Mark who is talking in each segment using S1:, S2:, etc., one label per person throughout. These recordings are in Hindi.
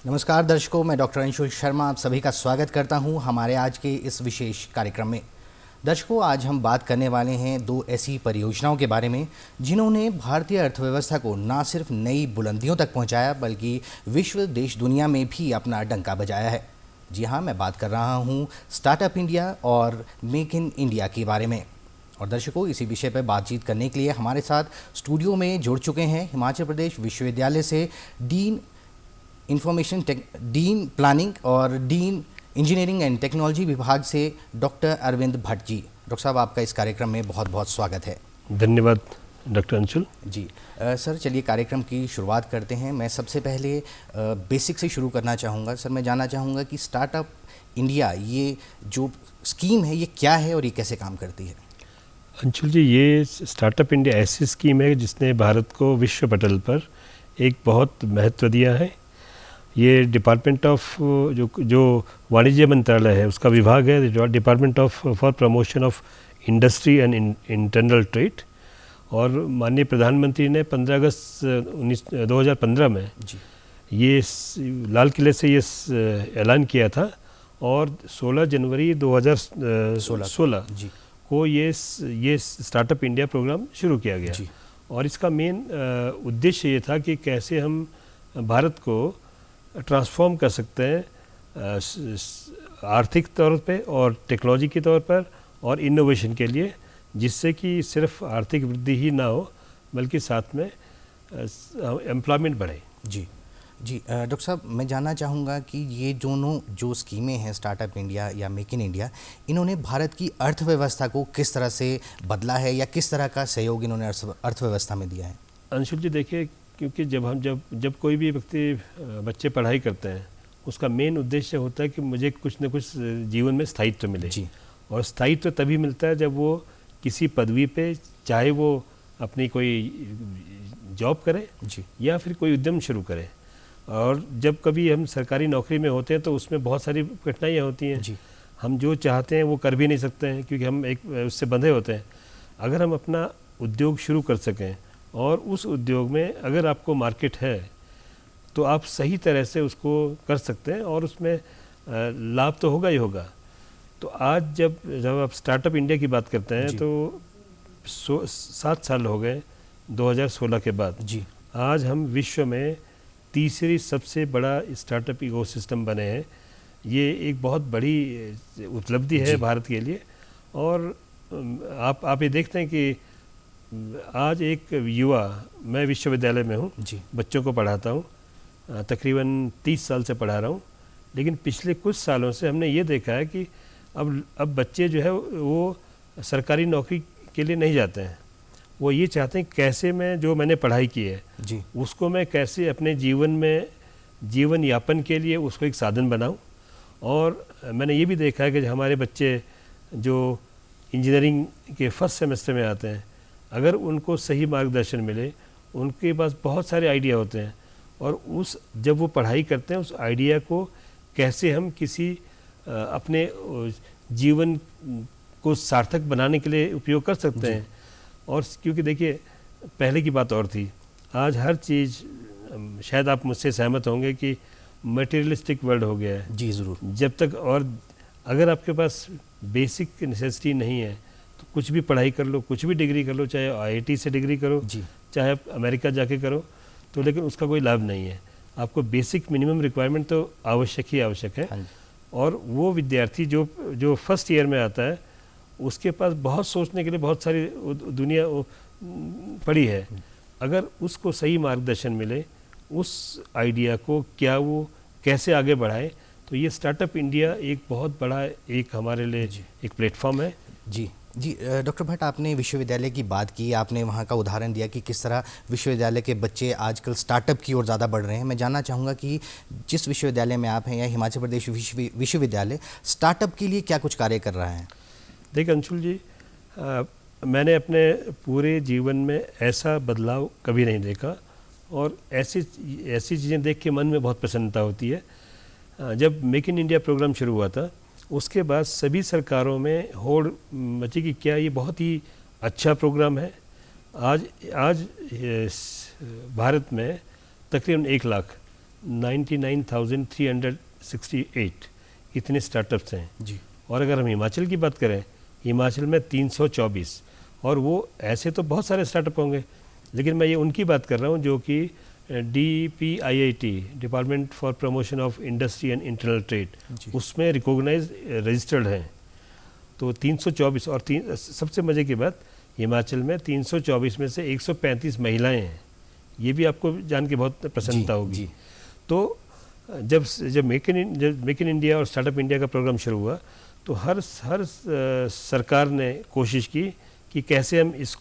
S1: नमस्कार दर्शकों, मैं डॉक्टर अंशुल शर्मा आप सभी का स्वागत करता हूं हमारे आज के इस विशेष कार्यक्रम में। दर्शकों, आज हम बात करने वाले हैं दो ऐसी परियोजनाओं के बारे में जिन्होंने भारतीय अर्थव्यवस्था को न सिर्फ नई बुलंदियों तक पहुंचाया बल्कि विश्व देश दुनिया में भी अपना डंका बजाया है। जी हाँ, मैं बात कर रहा हूँ स्टार्टअप इंडिया और मेक इन इंडिया के बारे में। और दर्शकों, इसी विषय पर बातचीत करने के लिए हमारे साथ स्टूडियो में जुड़ चुके हैं हिमाचल प्रदेश विश्वविद्यालय से डीन प्लानिंग और डीन इंजीनियरिंग एंड टेक्नोलॉजी विभाग से डॉक्टर अरविंद भट्ट जी। डॉक्टर साहब, आपका इस कार्यक्रम में बहुत बहुत स्वागत है।
S2: धन्यवाद डॉक्टर अंशुल
S1: जी। सर, चलिए कार्यक्रम की शुरुआत करते हैं। मैं सबसे पहले बेसिक से शुरू करना चाहूँगा। सर, मैं जानना चाहूँगा कि स्टार्टअप इंडिया ये जो स्कीम है ये क्या है और ये कैसे काम करती है?
S2: अंशुल जी, ये स्टार्टअप इंडिया ऐसी स्कीम है जिसने भारत को विश्व पटल पर एक बहुत महत्व दिया है। ये डिपार्टमेंट ऑफ जो वाणिज्य मंत्रालय है उसका विभाग है, department of for promotion of industry and internal trade. और माननीय प्रधानमंत्री ने 15 अगस्त 2015 में
S1: जी।
S2: ये लाल किले से ये ऐलान किया था और 16 जनवरी 2016
S1: जी
S2: को ये स्टार्टअप इंडिया प्रोग्राम शुरू किया गया।
S1: जी।
S2: और इसका मेन उद्देश्य ये था कि कैसे हम भारत को ट्रांसफॉर्म कर सकते हैं आर्थिक तौर पे और टेक्नोलॉजी के तौर पर और इनोवेशन के लिए, जिससे कि सिर्फ आर्थिक वृद्धि ही ना हो बल्कि साथ में एम्प्लॉयमेंट बढ़े।
S1: जी जी। डॉक्टर साहब, मैं जानना चाहूँगा कि ये दोनों जो स्कीमें हैं स्टार्टअप इंडिया या मेक इन इंडिया, इन्होंने भारत की अर्थव्यवस्था को किस तरह से बदला है या किस तरह का सहयोग इन्होंने अर्थव्यवस्था में दिया है?
S2: अंशुल जी, देखिए, क्योंकि जब कोई भी व्यक्ति बच्चे पढ़ाई करते हैं उसका मेन उद्देश्य होता है कि मुझे कुछ न कुछ जीवन में स्थायित्व मिले।
S1: जी।
S2: और स्थायित्व तभी मिलता है जब वो किसी पदवी पे, चाहे वो अपनी कोई जॉब करे
S1: जी।
S2: या फिर कोई उद्यम शुरू करे। और जब कभी हम सरकारी नौकरी में होते हैं तो उसमें बहुत सारी कठिनाइयाँ होती हैं।
S1: जी।
S2: हम जो चाहते हैं वो कर भी नहीं सकते हैं क्योंकि हम एक उससे बंधे होते हैं। अगर हम अपना उद्योग शुरू कर सकें और उस उद्योग में अगर आपको मार्केट है तो आप सही तरह से उसको कर सकते हैं और उसमें लाभ तो होगा ही होगा। तो आज जब आप स्टार्टअप इंडिया की बात करते हैं तो 7 साल हो गए 2016 के बाद।
S1: जी।
S2: आज हम विश्व में तीसरी सबसे बड़ा स्टार्टअप इकोसिस्टम बने हैं। ये एक बहुत बड़ी उपलब्धि है भारत के लिए। और आप ये देखते हैं कि आज एक युवा, मैं विश्वविद्यालय में हूँ, बच्चों को पढ़ाता हूँ, तकरीबन 30 साल से पढ़ा रहा हूँ। लेकिन पिछले कुछ सालों से हमने ये देखा है कि अब बच्चे जो है वो सरकारी नौकरी के लिए नहीं जाते हैं। वो ये चाहते हैं कैसे मैं जो मैंने पढ़ाई की है
S1: जी।
S2: उसको मैं कैसे अपने जीवन यापन के लिए उसको एक साधन बनाऊं। और मैंने ये भी देखा है कि हमारे बच्चे जो इंजीनियरिंग के फर्स्ट सेमेस्टर में आते हैं, अगर उनको सही मार्गदर्शन मिले, उनके पास बहुत सारे आइडिया होते हैं और जब वो पढ़ाई करते हैं उस आइडिया को कैसे हम किसी अपने जीवन को सार्थक बनाने के लिए उपयोग कर सकते हैं। और क्योंकि देखिए, पहले की बात और थी, आज हर चीज़, शायद आप मुझसे सहमत होंगे कि मटेरियलिस्टिक वर्ल्ड हो गया है।
S1: जी ज़रूर।
S2: जब तक, और अगर आपके पास बेसिक नेसेसिटी नहीं है तो कुछ भी पढ़ाई कर लो, कुछ भी डिग्री कर लो, चाहे IIT से डिग्री करो, चाहे आप अमेरिका जाके करो, तो लेकिन उसका कोई लाभ नहीं है। आपको बेसिक मिनिमम रिक्वायरमेंट तो आवश्यक ही आवश्यक है। और वो विद्यार्थी जो फर्स्ट ईयर में आता है उसके पास बहुत सोचने के लिए बहुत सारी दुनिया पड़ी है। अगर उसको सही मार्गदर्शन मिले, उस आइडिया को क्या वो कैसे आगे बढ़ाए, तो ये स्टार्टअप इंडिया एक बहुत बड़ा एक हमारे लिए एक प्लेटफॉर्म है।
S1: जी जी। डॉक्टर भट्ट, आपने विश्वविद्यालय की बात की, आपने वहाँ का उदाहरण दिया कि किस तरह विश्वविद्यालय के बच्चे आजकल स्टार्टअप की ओर ज़्यादा बढ़ रहे हैं। मैं जानना चाहूँगा कि जिस विश्वविद्यालय में आप हैं या हिमाचल प्रदेश विश्वविद्यालय स्टार्टअप के लिए क्या कुछ कार्य कर रहा है?
S2: देखिए अंशुल जी, मैंने अपने पूरे जीवन में ऐसा बदलाव कभी नहीं देखा और ऐसी चीज़ें देख के मन में बहुत प्रसन्नता होती है। जब मेक इन इंडिया प्रोग्राम शुरू हुआ था उसके बाद सभी सरकारों में होड़ मची कि क्या ये बहुत ही अच्छा प्रोग्राम है। आज भारत में तकरीबन 1 लाख 99,368 इतने स्टार्टअप्स हैं
S1: जी।
S2: और अगर हम हिमाचल की बात करें, हिमाचल में 324, और वो ऐसे तो बहुत सारे स्टार्टअप होंगे, लेकिन मैं ये उनकी बात कर रहा हूँ जो कि DPIIT, department for promotion of industry and internal trade, उसमें रिकॉग्नाइज रजिस्टर्ड हैं। तो 324, और सबसे मज़े की बात, हिमाचल में 324 में से 135 महिलाएं हैं। ये भी आपको जान के बहुत प्रसन्नता होगी। तो जब मेक इन इंडिया और स्टार्टअप इंडिया का प्रोग्राम शुरू हुआ, तो हर सरकार ने कोशिश की कि कैसे हम इस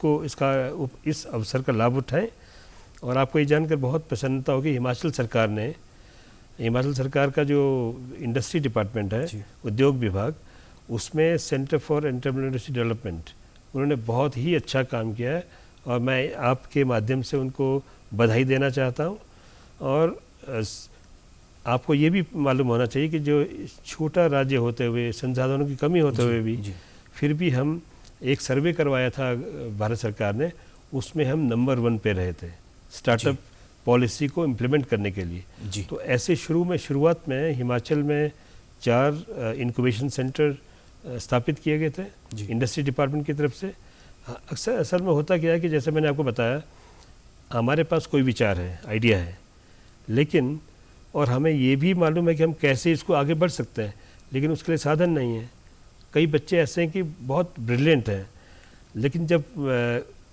S2: अवसर का लाभ उठाएं। और आपको ये जानकर बहुत प्रसन्नता होगी, हिमाचल सरकार का जो इंडस्ट्री डिपार्टमेंट है, उद्योग विभाग, उसमें सेंटर फॉर एंटरप्रेन्योरशिप डेवलपमेंट, उन्होंने बहुत ही अच्छा काम किया है और मैं आपके माध्यम से उनको बधाई देना चाहता हूँ। और आपको ये भी मालूम होना चाहिए कि जो छोटा राज्य होते हुए, संसाधनों की कमी होते हुए भी, फिर भी हम एक सर्वे करवाया था भारत सरकार ने, उसमें हम नंबर 1 पे रहे थे स्टार्टअप पॉलिसी को इम्प्लीमेंट करने के लिए। तो ऐसे शुरुआत में हिमाचल में 4 इंक्यूबेशन सेंटर स्थापित किए गए थे इंडस्ट्री डिपार्टमेंट की तरफ से। असल में होता क्या है कि जैसे मैंने आपको बताया, हमारे पास कोई विचार है, आइडिया है, लेकिन और हमें ये भी मालूम है कि हम कैसे इसको आगे बढ़ सकते हैं, लेकिन उसके लिए साधन नहीं है। कई बच्चे ऐसे हैं कि बहुत ब्रिलियंट हैं, लेकिन जब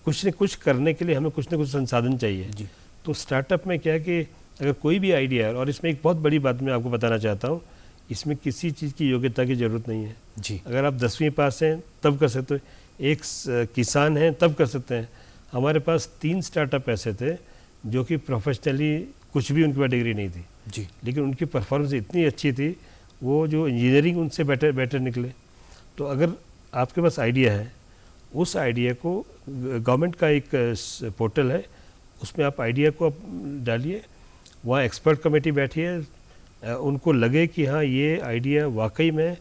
S2: कुछ न कुछ करने के लिए हमें कुछ न कुछ संसाधन चाहिए। तो स्टार्टअप में क्या है कि अगर कोई भी आइडिया है, और इसमें एक बहुत बड़ी बात मैं आपको बताना चाहता हूँ, इसमें किसी चीज़ की योग्यता की ज़रूरत नहीं है जी। अगर आप 10वीं पास हैं तब कर सकते हो, एक किसान हैं तब कर सकते हैं। हमारे पास 3 स्टार्टअप ऐसे थे जो कि प्रोफेशनली कुछ भी उनके पास डिग्री नहीं थी जी, लेकिन उनकी परफॉर्मेंस इतनी अच्छी थी, वो जो इंजीनियरिंग उनसे बेटर निकले। तो अगर आपके पास आइडिया है, उस आइडिया को गवर्नमेंट का एक पोर्टल है, उसमें आप आइडिया को डालिए, वहाँ एक्सपर्ट कमेटी बैठी है, उनको लगे कि हाँ ये आइडिया वाकई में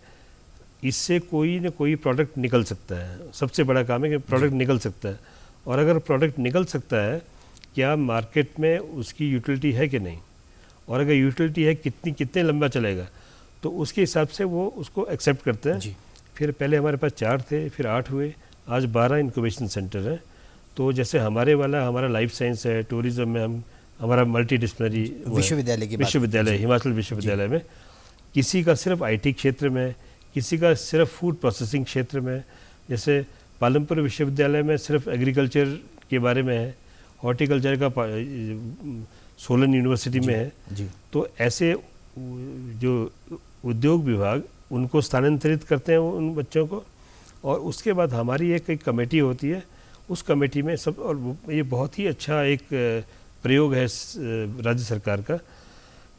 S2: इससे कोई न कोई प्रोडक्ट निकल सकता है। सबसे बड़ा काम है कि प्रोडक्ट निकल सकता है, और अगर प्रोडक्ट निकल सकता है, क्या मार्केट में उसकी यूटिलिटी है कि नहीं, और अगर यूटिलिटी है कितने लंबा चलेगा, तो उसके हिसाब से वो उसको एक्सेप्ट करते हैं। फिर पहले हमारे पास 4 थे, फिर 8 हुए, आज 12 इंक्यूबेशन सेंटर हैं। तो जैसे हमारा लाइफ साइंस है, टूरिज्म में हमारा मल्टी डिसिप्लिनरी विश्वविद्यालय हिमाचल विश्वविद्यालय में, किसी का सिर्फ IT क्षेत्र में, किसी का सिर्फ फूड प्रोसेसिंग क्षेत्र में, जैसे पालमपुर विश्वविद्यालय में सिर्फ एग्रीकल्चर के बारे में है, हॉर्टिकल्चर का सोलन यूनिवर्सिटी में है जी। तो ऐसे जो उद्योग विभाग उनको स्थानांतरित करते हैं उन बच्चों को, और उसके बाद हमारी एक कमेटी होती है, उस कमेटी में सब, और ये बहुत ही अच्छा एक प्रयोग है राज्य सरकार का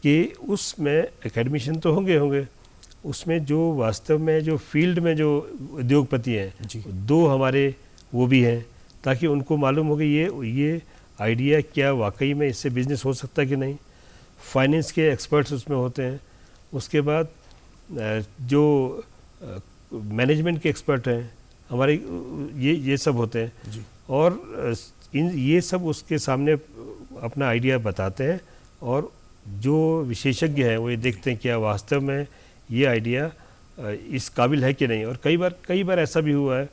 S2: कि उसमें एकेडमिशियन तो होंगे, उसमें जो वास्तव में जो फील्ड में जो उद्योगपति हैं 2 हमारे वो भी हैं, ताकि उनको मालूम हो कि ये आइडिया क्या वाकई में इससे बिजनेस हो सकता है कि नहीं। फाइनेंस के एक्सपर्ट्स उसमें होते हैं, उसके बाद जो मैनेजमेंट के एक्सपर्ट हैं हमारे, ये सब होते हैं जी। और ये सब उसके सामने अपना आइडिया बताते हैं, और जो विशेषज्ञ हैं वो ये देखते हैं क्या वास्तव में ये आइडिया इस काबिल है कि नहीं। और कई बार ऐसा भी हुआ है,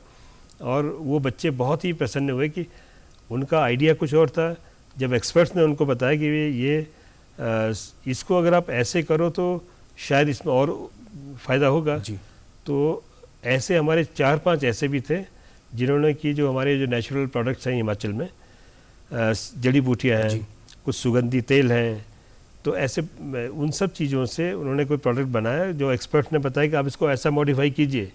S2: और वो बच्चे बहुत ही प्रसन्न हुए कि उनका आइडिया कुछ और था, जब एक्सपर्ट्स ने उनको बताया कि ये इसको अगर आप ऐसे करो तो शायद इसमें और फ़ायदा होगा जी। तो ऐसे हमारे 4-5 ऐसे भी थे जिन्होंने कि जो हमारे जो नेचुरल प्रोडक्ट्स हैं हिमाचल में, जड़ी बूटियाँ हैं, कुछ सुगंधी तेल हैं, तो ऐसे उन सब चीज़ों से उन्होंने कोई प्रोडक्ट बनाया जो एक्सपर्ट ने बताया कि आप इसको ऐसा मॉडिफाई कीजिए।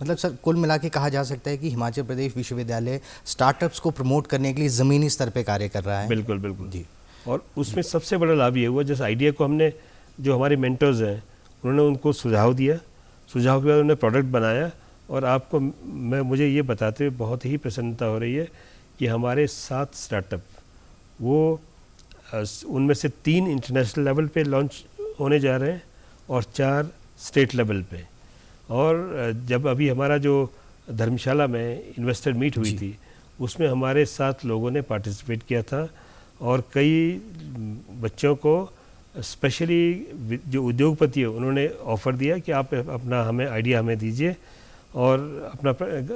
S1: मतलब सर कुल मिला के कहा जा सकता है कि हिमाचल प्रदेश विश्वविद्यालय स्टार्टअप्स को प्रमोट करने के लिए ज़मीनी स्तर पे कार्य कर रहा है।
S2: बिल्कुल जी। और उसमें सबसे बड़ा लाभ ये हुआ, जैसे आइडिया को हमने, जो हमारे मेंटर्स हैं उन्होंने उनको सुझाव दिया, सुझाव के बाद उन्होंने प्रोडक्ट बनाया, और आपको मुझे ये बताते हुए बहुत ही प्रसन्नता हो रही है कि हमारे 7 स्टार्टअप, वो उनमें से 3 इंटरनेशनल लेवल पे लॉन्च होने जा रहे हैं और 4 स्टेट लेवल पे। और जब अभी हमारा जो धर्मशाला में इन्वेस्टर मीट हुई थी, उसमें हमारे 7 लोगों ने पार्टिसिपेट किया था, और कई बच्चों को स्पेशली जो उद्योगपति है उन्होंने ऑफ़र दिया कि आप अपना हमें आइडिया हमें दीजिए, और अपना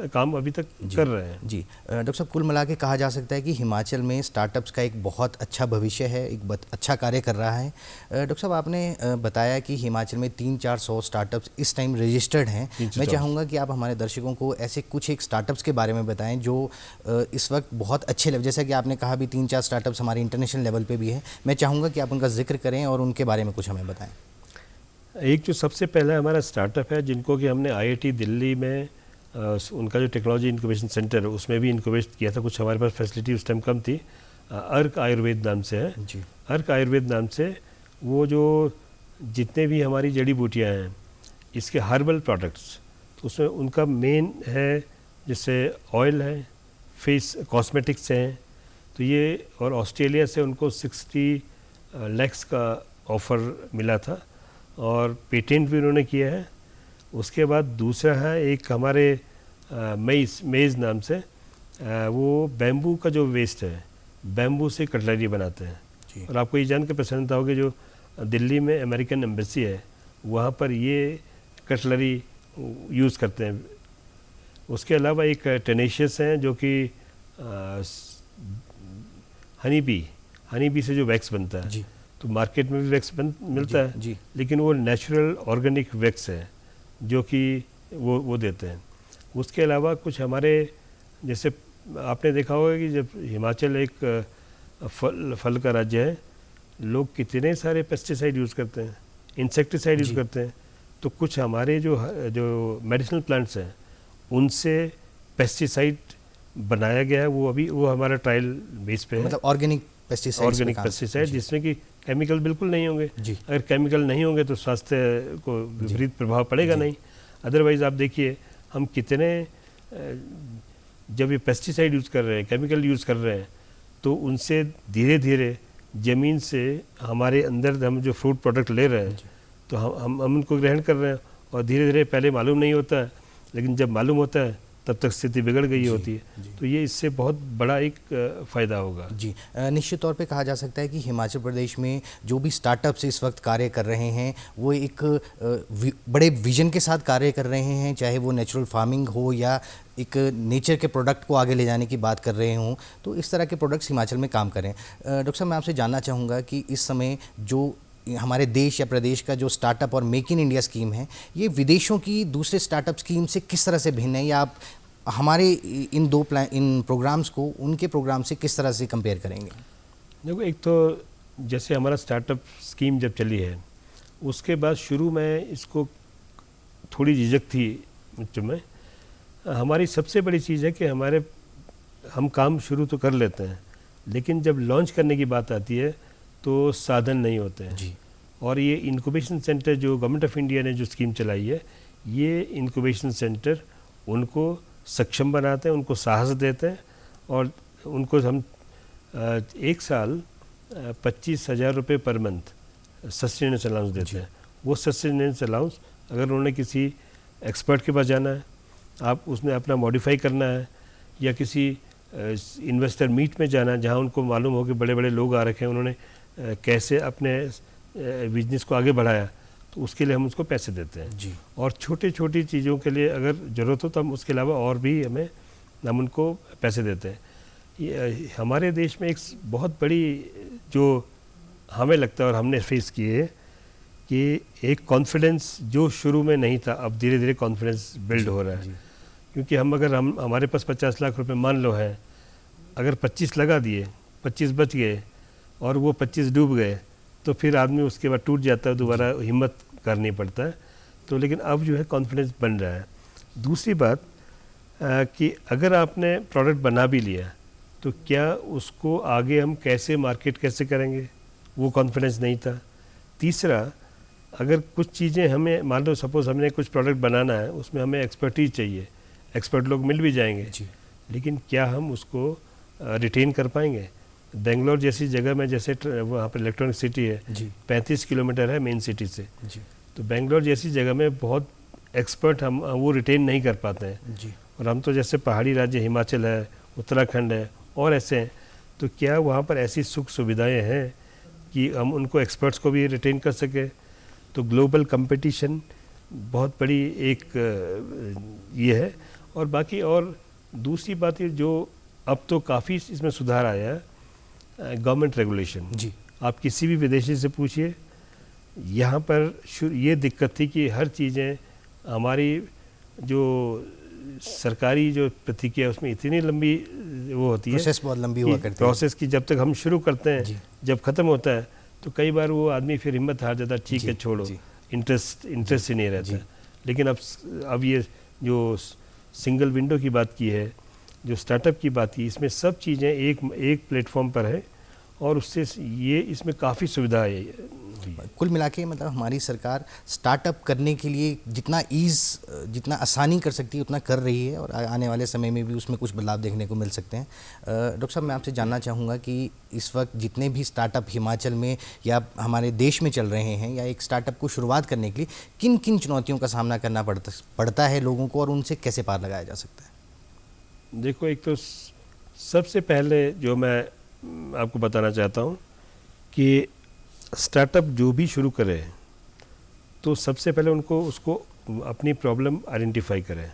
S2: काम अभी तक कर रहे हैं।
S1: जी डॉक्टर साहब, कुल मिला के कहा जा सकता है कि हिमाचल में स्टार्टअप्स का एक बहुत अच्छा भविष्य है, एक अच्छा कार्य कर रहा है। डॉक्टर साहब, आपने बताया कि हिमाचल में 300-400 स्टार्टअप्स इस टाइम रजिस्टर्ड हैं। मैं चाहूँगा कि आप हमारे दर्शकों को ऐसे कुछ एक स्टार्टअप्स के बारे में बताएं जो इस वक्त बहुत अच्छे लेवल, जैसा कि आपने कहा भी 3-4 स्टार्टअप्स हमारे इंटरनेशनल लेवल पर भी है। मैं चाहूँगा कि आप उनका जिक्र करें और उनके बारे में कुछ हमें बताएँ।
S2: एक जो सबसे पहला हमारा स्टार्टअप है जिनको कि हमने IIT दिल्ली में उनका जो टेक्नोलॉजी इंक्यूबेशन सेंटर है उसमें भी इंक्यूबेट किया था। कुछ हमारे पास फैसिलिटी उस टाइम कम थी। अर्क आयुर्वेद नाम से है
S1: जी।
S2: अर्क आयुर्वेद नाम से वो जो जितने भी हमारी जड़ी बूटियाँ हैं इसके हर्बल प्रोडक्ट्स, तो उसमें उनका मेन है जैसे ऑयल है, फेस कॉस्मेटिक्स हैं, तो ये, और ऑस्ट्रेलिया से उनको 60 लाख का ऑफ़र मिला था और पेटेंट भी उन्होंने किया है। उसके बाद दूसरा है एक हमारे मेज़ नाम से, वो बैम्बू का जो वेस्ट है, बैम्बू से कटलरी बनाते हैं। और आपको ये जान के प्रसन्नता होगी, जो दिल्ली में अमेरिकन एम्बेसी है वहाँ पर ये कटलरी यूज़ करते हैं। उसके अलावा एक टेनेशियस हैं जो कि हनी बी से जो वैक्स बनता है
S1: जी।
S2: तो मार्केट में भी वैक्स मिलता है
S1: जी।
S2: लेकिन वो नेचुरल ऑर्गेनिक वैक्स है जो कि वो देते हैं। उसके अलावा कुछ हमारे, जैसे आपने देखा होगा कि जब हिमाचल एक फल का राज्य है, लोग कितने सारे पेस्टिसाइड यूज़ करते हैं, इंसेक्टिसाइड यूज़ करते हैं, तो कुछ हमारे जो मेडिसिनल प्लांट्स हैं उनसे पेस्टिसाइड बनाया गया है। वो हमारा ट्रायल बेस पे है,
S1: मतलब ऑर्गेनिक पेस्टिसाइड
S2: जिसमें कि केमिकल बिल्कुल नहीं होंगे। अगर केमिकल नहीं होंगे तो स्वास्थ्य को विपरीत प्रभाव पड़ेगा नहीं। अदरवाइज़ आप देखिए हम कितने, जब ये पेस्टिसाइड यूज़ कर रहे हैं, केमिकल यूज़ कर रहे हैं, तो उनसे धीरे धीरे ज़मीन से हमारे अंदर हम जो फ्रूट प्रोडक्ट ले रहे हैं तो हम उनको ग्रहण कर रहे हैं, और धीरे धीरे पहले मालूम नहीं होता है, लेकिन जब मालूम होता है तब तक स्थिति बिगड़ गई होती है। तो ये इससे बहुत बड़ा एक फ़ायदा होगा।
S1: जी, निश्चित तौर पे कहा जा सकता है कि हिमाचल प्रदेश में जो भी स्टार्टअप्स इस वक्त कार्य कर रहे हैं वो एक बड़े विजन के साथ कार्य कर रहे हैं, चाहे वो नेचुरल फार्मिंग हो या एक नेचर के प्रोडक्ट को आगे ले जाने की बात कर रहे हों, तो इस तरह के प्रोडक्ट्स हिमाचल में काम करें। डॉक्टर साहब, मैं आपसे जानना चाहूँगा कि इस समय जो हमारे देश या प्रदेश का जो स्टार्टअप और मेक इन इंडिया स्कीम है, ये विदेशों की दूसरे स्टार्टअप स्कीम से किस तरह से भिन्न है, या आप हमारे इन प्रोग्राम्स को उनके प्रोग्राम से किस तरह से कंपेयर करेंगे?
S2: देखो, एक तो जैसे हमारा स्टार्टअप स्कीम जब चली है उसके बाद शुरू में इसको थोड़ी झिझक थी मुझ में। हमारी सबसे बड़ी चीज़ है कि हम काम शुरू तो कर लेते हैं, लेकिन जब लॉन्च करने की बात आती है तो साधन नहीं होते हैं
S1: जी।
S2: और ये इंक्यूबेशन सेंटर जो गवर्नमेंट ऑफ इंडिया ने जो स्कीम चलाई है, ये इंक्यूबेशन सेंटर उनको सक्षम बनाते हैं, उनको साहस देते हैं, और उनको हम 1 साल 25,000 रुपये पर मंथ सस्टेनेंस अलाउंस देते हैं। वो सस्टेनेंस अलाउंस अगर उन्होंने किसी एक्सपर्ट के पास जाना है, आप उसमें अपना मॉडिफाई करना है, या किसी इन्वेस्टर मीट में जाना है जहाँ उनको मालूम हो कि बड़े बड़े लोग आ रखे हैं, उन्होंने कैसे अपने बिजनेस को आगे बढ़ाया, तो उसके लिए हम उसको पैसे देते हैं
S1: जी। और
S2: छोटी छोटी चीज़ों के लिए अगर ज़रूरत हो तो हम उसके अलावा और भी हम उनको पैसे देते हैं। ये हमारे देश में एक बहुत बड़ी जो हमें लगता है और हमने फेस की है कि एक कॉन्फिडेंस जो शुरू में नहीं था, अब धीरे धीरे कॉन्फिडेंस बिल्ड हो रहा है। क्योंकि हमारे पास 50 लाख रुपए मान लो है, अगर 25 लगा दिए, 25 बच गए और वो 25 डूब गए, तो फिर आदमी उसके बाद टूट जाता है, दोबारा हिम्मत करनी पड़ता है। तो लेकिन अब जो है कॉन्फिडेंस बन रहा है। दूसरी बात कि अगर आपने प्रोडक्ट बना भी लिया तो क्या उसको आगे हम कैसे मार्केट कैसे करेंगे, वो कॉन्फिडेंस नहीं था। तीसरा, अगर कुछ चीज़ें हमें, मान लो सपोज़ हमने कुछ प्रोडक्ट बनाना है, उसमें हमें एक्सपर्टीज चाहिए, एक्सपर्ट लोग मिल भी जाएंगे, लेकिन क्या हम उसको रिटेन कर पाएंगे? बेंगलोर जैसी जगह में, जैसे वहाँ पर इलेक्ट्रॉनिक सिटी है, 35 किलोमीटर है मेन सिटी से, तो बेंगलोर जैसी जगह में बहुत एक्सपर्ट हम वो रिटेन नहीं कर पाते हैं। और हम तो जैसे पहाड़ी राज्य हिमाचल है, उत्तराखंड है और ऐसे हैं, तो क्या वहाँ पर ऐसी सुख सुविधाएं हैं कि हम उनको एक्सपर्ट्स को भी रिटेन कर सकें। तो ग्लोबल कंपटीशन बहुत बड़ी एक ये है। और बाकी और दूसरी बात ये जो अब तो काफ़ी इसमें सुधार आया है, गवर्नमेंट रेगुलेशन।
S1: जी।
S2: आप किसी भी विदेशी से पूछिए, यहाँ पर ये दिक्कत थी कि हर चीज़ें हमारी जो सरकारी जो प्रतिक्रिया है उसमें इतनी लंबी वो होती है,
S1: प्रोसेस बहुत लंबी हुआ करती है।
S2: प्रोसेस की जब तक हम शुरू करते हैं,
S1: जी।
S2: जब ख़त्म होता है तो कई बार वो आदमी फिर हिम्मत हार जाता है, ठीक है छोड़ो, इंटरेस्ट ही नहीं रहता। लेकिन अब ये जो सिंगल विंडो की बात की है, जो स्टार्टअप की बात की, इसमें सब चीज़ें एक प्लेटफॉर्म पर है और उससे ये इसमें काफ़ी सुविधा है।
S1: कुल मिला के मतलब हमारी सरकार स्टार्टअप करने के लिए जितना आसानी कर सकती है उतना कर रही है, और आने वाले समय में भी उसमें कुछ बदलाव देखने को मिल सकते हैं। डॉक्टर साहब, मैं आपसे जानना चाहूँगा कि इस वक्त जितने भी स्टार्टअप हिमाचल में या हमारे देश में चल रहे हैं, या एक स्टार्टअप को शुरुआत करने के लिए किन किन चुनौतियों का सामना करना पड़ता है लोगों को, और उनसे कैसे पार लगाया जा सकता है?
S2: देखो, एक तो सबसे पहले जो मैं आपको बताना चाहता हूँ कि स्टार्टअप जो भी शुरू करे तो सबसे पहले उसको अपनी प्रॉब्लम आइडेंटिफाई करें,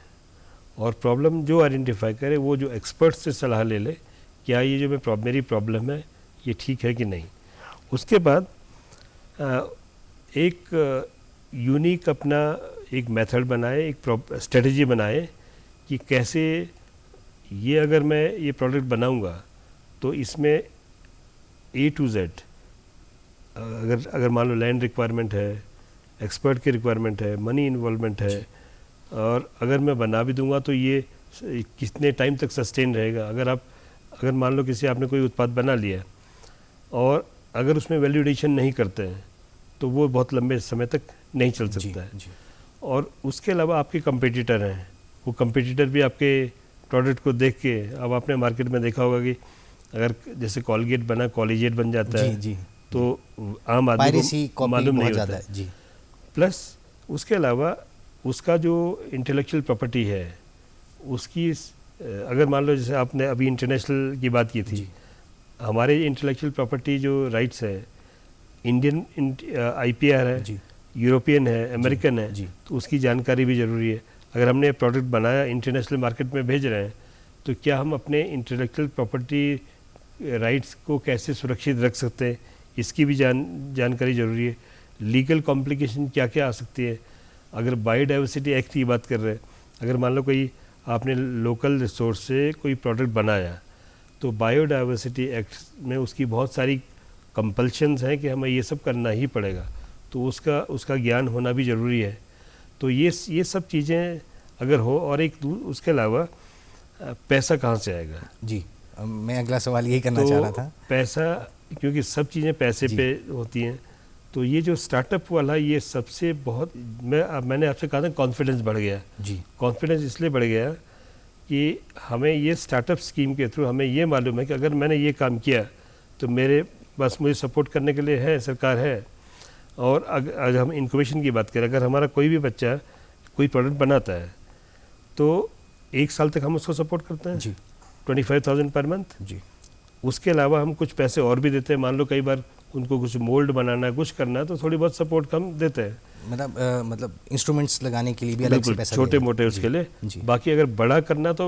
S2: और प्रॉब्लम जो आइडेंटिफाई करे वो जो एक्सपर्ट से सलाह ले ले, क्या ये जो मेरी प्रॉब्लम है ये ठीक है कि नहीं। उसके बाद एक यूनिक अपना एक मेथड बनाए, एक स्ट्रेटजी बनाए कि कैसे ये अगर मैं ये प्रोडक्ट बनाऊंगा तो इसमें A to Z, अगर मान लो लैंड रिक्वायरमेंट है, एक्सपर्ट की रिक्वायरमेंट है, मनी इन्वॉल्वमेंट है, और अगर मैं बना भी दूंगा तो ये कितने टाइम तक सस्टेन रहेगा। अगर मान लो आपने कोई उत्पाद बना लिया और अगर उसमें वैल्यू एडिशन नहीं करते हैं तो वो बहुत लंबे समय तक नहीं चल सकता है। और उसके अलावा आपके कंपटीटर हैं, वो कंपटीटर भी आपके प्रोडक्ट को देख के, अब आपने मार्केट में देखा होगा कि अगर जैसे कॉलगेट बना कॉलीजेट बन जाता है, तो आम आदमी को मालूम नहीं होता है। प्लस उसके अलावा उसका जो इंटेलेक्चुअल प्रॉपर्टी है उसकी, अगर मान लो जैसे आपने अभी इंटरनेशनल की बात की थी, हमारे इंटेलेक्चुअल प्रॉपर्टी जो राइट्स है, इंडियन IPR है, यूरोपियन है, अमेरिकन है, तो उसकी जानकारी भी ज़रूरी है। अगर हमने प्रोडक्ट बनाया इंटरनेशनल मार्केट में भेज रहे हैं तो क्या हम अपने इंटेलेक्चुअल प्रॉपर्टी राइट्स को कैसे सुरक्षित रख सकते हैं, इसकी भी जानकारी ज़रूरी है। लीगल कॉम्प्लिकेशन क्या क्या आ सकती है। अगर बायोडाइवर्सिटी एक्ट की बात कर रहे हैं, अगर मान लो कोई आपने लोकल रिसोर्स से कोई प्रोडक्ट बनाया तो बायोडाइवर्सिटी एक्ट में उसकी बहुत सारी कंपल्शंस हैं कि हमें ये सब करना ही पड़ेगा, तो उसका ज्ञान होना भी ज़रूरी है। तो ये सब चीज़ें अगर हो, और एक उसके अलावा पैसा कहाँ से आएगा।
S1: जी, मैं अगला सवाल यही करना चाह रहा था।
S2: पैसा, क्योंकि सब चीज़ें पैसे पे होती हैं, तो ये जो स्टार्टअप वाला ये सबसे बहुत, मैंने आपसे कहा था कॉन्फिडेंस बढ़ गया।
S1: जी,
S2: कॉन्फिडेंस इसलिए बढ़ गया कि हमें ये स्टार्टअप स्कीम के थ्रू हमें ये मालूम है कि अगर मैंने ये काम किया तो मुझे सपोर्ट करने के लिए है, सरकार है। और अगर हम इंक्यूबेशन की बात करें, अगर हमारा कोई भी बच्चा कोई प्रोडक्ट बनाता है तो 1 साल तक हम उसको सपोर्ट करते हैं, 25,000 पर मंथ।
S1: जी,
S2: उसके अलावा हम कुछ पैसे और भी देते हैं। मान लो कई बार उनको कुछ मोल्ड बनाना है, कुछ करना है, तो थोड़ी बहुत सपोर्ट हम देते हैं।
S1: मतलब इंस्ट्रूमेंट्स लगाने के लिए भी अलग से पैसा
S2: छोटे मोटे उसके लिए। बाकी अगर बड़ा करना तो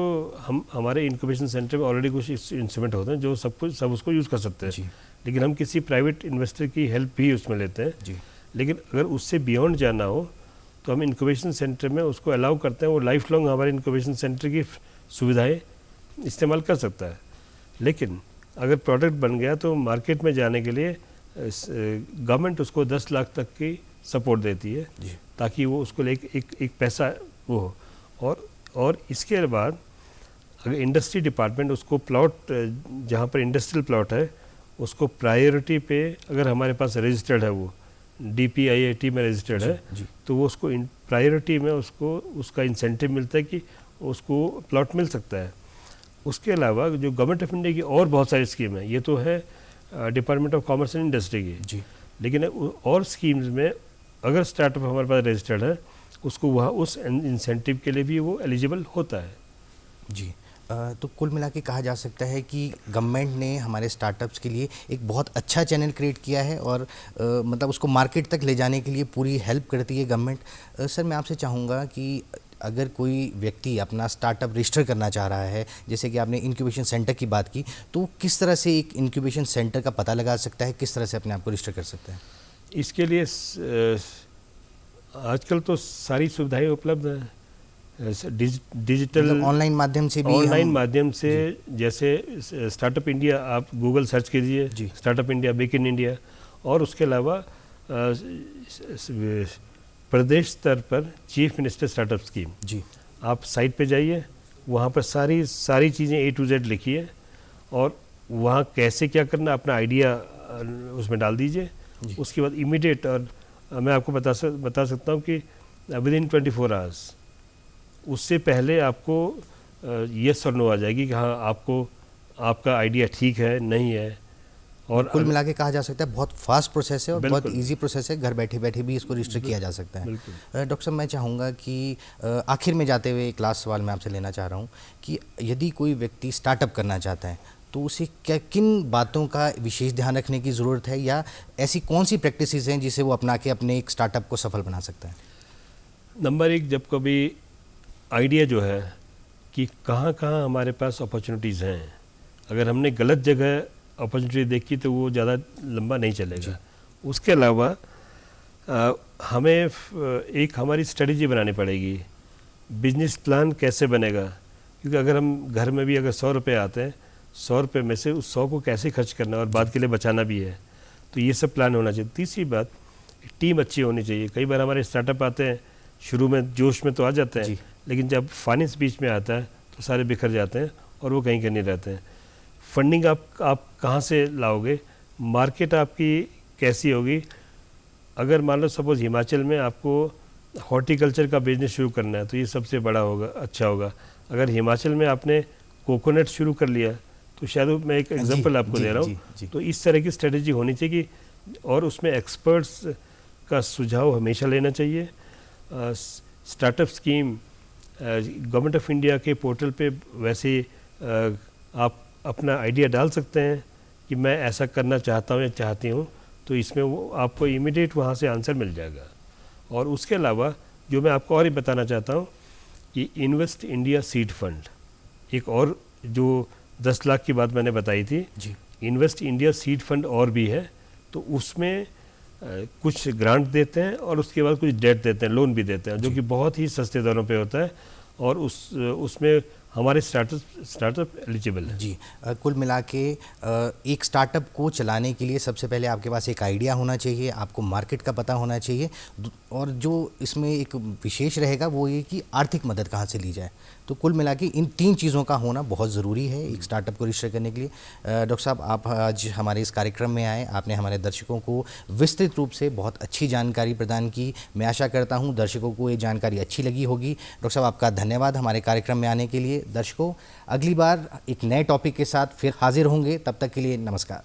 S2: हमारे इंक्यूबेशन सेंटर में ऑलरेडी कुछ इंस्ट्रूमेंट होते हैं जो सब उसको यूज़ कर सकते हैं, लेकिन हम किसी प्राइवेट इन्वेस्टर की हेल्प भी उसमें लेते हैं। लेकिन अगर उससे बियॉन्ड जाना हो तो हम इंक्यूबेशन सेंटर में उसको अलाउ करते हैं, वो लाइफ लॉन्ग हमारे इंक्यूबेशन सेंटर की सुविधाएँ इस्तेमाल कर सकता है। लेकिन अगर प्रोडक्ट बन गया तो मार्केट में जाने के लिए गवर्नमेंट उसको 10 लाख तक की सपोर्ट देती है, ताकि वो उसको ले एक पैसा वो हो। और इसके बाद अगर इंडस्ट्री डिपार्टमेंट उसको प्लॉट, जहाँ पर इंडस्ट्रियल प्लॉट है, उसको प्रायोरिटी पे, अगर हमारे पास रजिस्टर्ड है, वो DPIIT में रजिस्टर्ड है, तो वो उसको प्रायोरिटी में उसका इंसेंटिव मिलता है कि उसको प्लॉट मिल सकता है। उसके अलावा जो गवर्नमेंट ऑफ इंडिया की और बहुत सारी स्कीम है, ये तो है department of commerce and industry की, लेकिन और स्कीम्स में अगर स्टार्टअप हमारे पास रजिस्टर्ड है, उसको वहाँ उस इंसेंटिव के लिए भी वो एलिजिबल होता है।
S1: जी, तो कुल मिला के कहा जा सकता है कि गवर्नमेंट ने हमारे स्टार्टअप्स के लिए एक बहुत अच्छा चैनल क्रिएट किया है और मतलब उसको मार्केट तक ले जाने के लिए पूरी हेल्प करती है गवर्नमेंट। सर मैं आपसे चाहूँगा कि अगर कोई व्यक्ति अपना स्टार्टअप रजिस्टर करना चाह रहा है, जैसे कि आपने इंक्यूबेशन सेंटर की बात की, तो किस तरह से एक इंक्यूबेशन सेंटर का पता लगा सकता है, किस तरह से अपने आप को रजिस्टर कर सकता है?
S2: इसके लिए आजकल तो सारी सुविधाएं उपलब्ध हैं, डिजिटल
S1: मतलब ऑनलाइन माध्यम से भी
S2: ऑनलाइन माध्यम से, जैसे स्टार्टअप इंडिया आप गूगल सर्च कीजिए, startup India, make in India, और उसके अलावा प्रदेश स्तर पर चीफ मिनिस्टर स्टार्टअप स्कीम
S1: जी, आप
S2: साइट पे जाइए, वहाँ पर सारी चीज़ें A to Z लिखिए और वहाँ कैसे क्या करना अपना आइडिया उसमें डाल दीजिए। उसके बाद इमीडिएट, और मैं आपको बता सकता हूँ कि विद इन 24 आवर्स, उससे पहले आपको यस और नो आ जाएगी कि हाँ आपको आपका आइडिया ठीक है नहीं है। और
S1: कुल मिला के कहा जा सकता है बहुत फास्ट प्रोसेस है और बहुत इजी प्रोसेस है, घर बैठे बैठे भी इसको रजिस्टर किया जा सकता है। डॉक्टर साहब मैं चाहूँगा कि आखिर में जाते हुए एक लास्ट सवाल मैं आपसे लेना चाह रहा हूँ कि यदि कोई व्यक्ति स्टार्टअप करना चाहता है तो उसे किन बातों का विशेष ध्यान रखने की ज़रूरत है, या ऐसी कौन सी प्रैक्टिसेस हैं जिसे वो अपना के अपने एक स्टार्टअप को सफल बना सकता है?
S2: नंबर एक, जब कभी आइडिया जो है कि कहाँ कहाँ हमारे पास अपॉर्चुनिटीज़ हैं, अगर हमने गलत जगह अपॉर्चुनिटी देखी तो वो ज़्यादा लंबा नहीं चलेगा। उसके अलावा हमें एक हमारी स्ट्रेटजी बनानी पड़ेगी, बिजनेस प्लान कैसे बनेगा, क्योंकि अगर हम घर में भी अगर 100 रुपये आते हैं, 100 रुपये में से उस 100 को कैसे खर्च करना और बाद के लिए बचाना भी है, तो ये सब प्लान होना चाहिए। तीसरी बात, टीम अच्छी होनी चाहिए। कई बार हमारे स्टार्टअप आते हैं, शुरू में जोश में तो आ जाते हैं, लेकिन जब फाइनेंस बीच में आता है तो सारे बिखर जाते हैं और वो कहीं नहीं रहते हैं। फंडिंग आप कहाँ से लाओगे, मार्केट आपकी कैसी होगी। अगर मान लो सपोज हिमाचल में आपको हॉर्टिकल्चर का बिजनेस शुरू करना है तो ये सबसे बड़ा होगा, अच्छा होगा। अगर हिमाचल में आपने कोकोनट शुरू कर लिया तो शायद मैं एक एग्जांपल आपको दे रहा हूँ, तो इस तरह की स्ट्रेटजी होनी चाहिए कि, और उसमें एक्सपर्ट्स का सुझाव हमेशा लेना चाहिए। Startup scheme government of India के पोर्टल पे वैसे आप अपना आइडिया डाल सकते हैं कि मैं ऐसा करना चाहता हूँ या चाहती हूँ, तो इसमें वो आपको इमीडिएट वहाँ से आंसर मिल जाएगा। और उसके अलावा जो मैं आपको और ही बताना चाहता हूँ कि इन्वेस्ट इंडिया सीड फंड, एक और जो 10 लाख की बात मैंने बताई थी, इन्वेस्ट इंडिया सीड फंड और भी है, तो उसमें कुछ ग्रांट देते हैं और उसके बाद कुछ डेट देते हैं, लोन भी देते हैं, जो कि बहुत ही सस्ते दरों पे होता है, और उसमें हमारे स्टार्टअप एलिजिबल है।
S1: जी, कुल मिला के एक स्टार्टअप को चलाने के लिए सबसे पहले आपके पास एक आइडिया होना चाहिए, आपको मार्केट का पता होना चाहिए, और जो इसमें एक विशेष रहेगा वो ये कि आर्थिक मदद कहाँ से ली जाए। तो कुल मिला के इन 3 चीज़ों का होना बहुत ज़रूरी है एक स्टार्टअप को रजिस्टर करने के लिए। डॉक्टर साहब आप आज हमारे इस कार्यक्रम में आए, आपने हमारे दर्शकों को विस्तृत रूप से बहुत अच्छी जानकारी प्रदान की। मैं आशा करता हूँ दर्शकों को ये जानकारी अच्छी लगी होगी। डॉक्टर साहब आपका धन्यवाद हमारे कार्यक्रम में आने के लिए। दर्शकों, अगली बार एक नए टॉपिक के साथ फिर हाजिर होंगे, तब तक के लिए नमस्कार।